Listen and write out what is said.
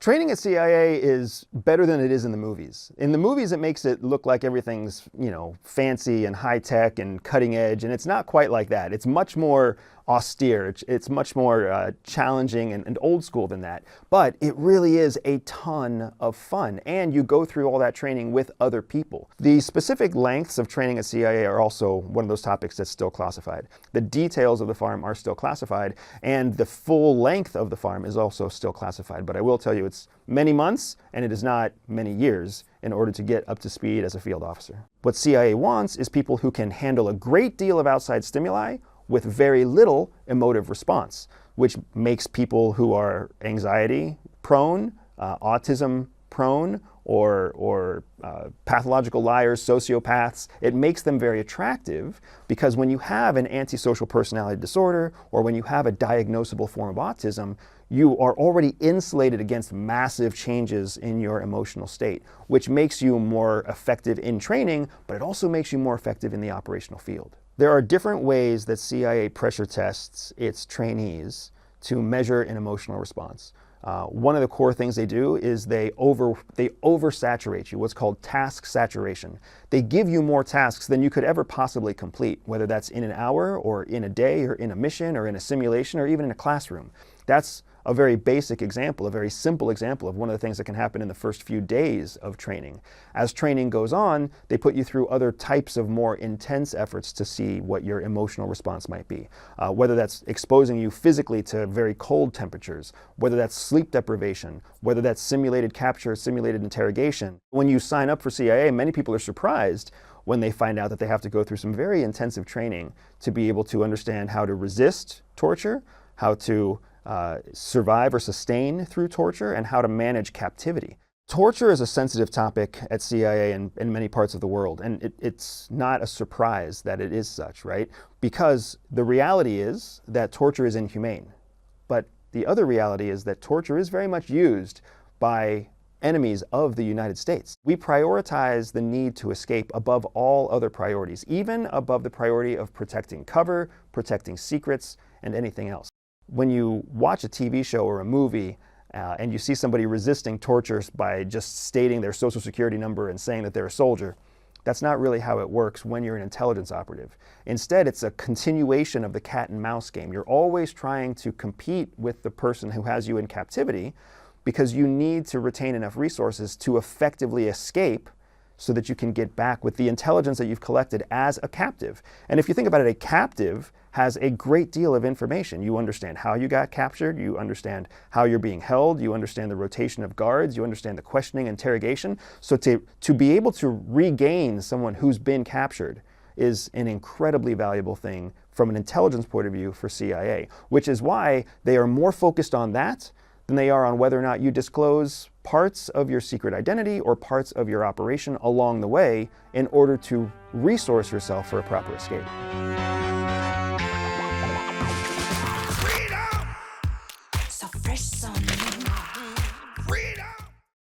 Training at CIA is better than it is in the movies. In the movies, it makes it look like everything's, fancy and high tech and cutting edge, and it's not quite like that. It's much more austere. It's much more challenging and old school than that. But it really is a ton of fun, and you go through all that training with other people. The specific lengths of training at CIA are also one of those topics that's still classified. The details of the farm are still classified, and the full length of the farm is also still classified. But I will tell you, it's many months, and it is not many years in order to get up to speed as a field officer. What CIA wants is people who can handle a great deal of outside stimuli with very little emotive response, which makes people who are anxiety prone, autism prone, or pathological liars, sociopaths, it makes them very attractive, because when you have an antisocial personality disorder or when you have a diagnosable form of autism, you are already insulated against massive changes in your emotional state, which makes you more effective in training, but it also makes you more effective in the operational field. There are different ways that CIA pressure tests its trainees to measure an emotional response. One of the core things they do is they oversaturate you, what's called task saturation. They give you more tasks than you could ever possibly complete, whether that's in an hour or in a day or in a mission or in a simulation or even in a classroom. That's a very basic example, a very simple example of one of the things that can happen in the first few days of training. As training goes on, they put you through other types of more intense efforts to see what your emotional response might be. Whether that's exposing you physically to very cold temperatures, whether that's sleep deprivation, whether that's simulated capture, simulated interrogation. When you sign up for CIA, many people are surprised when they find out that they have to go through some very intensive training to be able to understand how to resist torture, how to survive or sustain through torture, and how to manage captivity. Torture is a sensitive topic at CIA and in many parts of the world, and it's not a surprise that it is such, right? Because the reality is that torture is inhumane. But the other reality is that torture is very much used by enemies of the United States. We prioritize the need to escape above all other priorities, even above the priority of protecting cover, protecting secrets, and anything else. When you watch a TV show or a movie and you see somebody resisting torture by just stating their social security number and saying that they're a soldier, that's not really how it works when you're an intelligence operative. Instead, it's a continuation of the cat and mouse game. You're always trying to compete with the person who has you in captivity, because you need to retain enough resources to effectively escape so that you can get back with the intelligence that you've collected as a captive. And if you think about it, a captive has a great deal of information. You understand how you got captured, you understand how you're being held, you understand the rotation of guards, you understand the questioning, interrogation. So to be able to regain someone who's been captured is an incredibly valuable thing from an intelligence point of view for CIA, which is why they are more focused on that than they are on whether or not you disclose parts of your secret identity or parts of your operation along the way in order to resource yourself for a proper escape.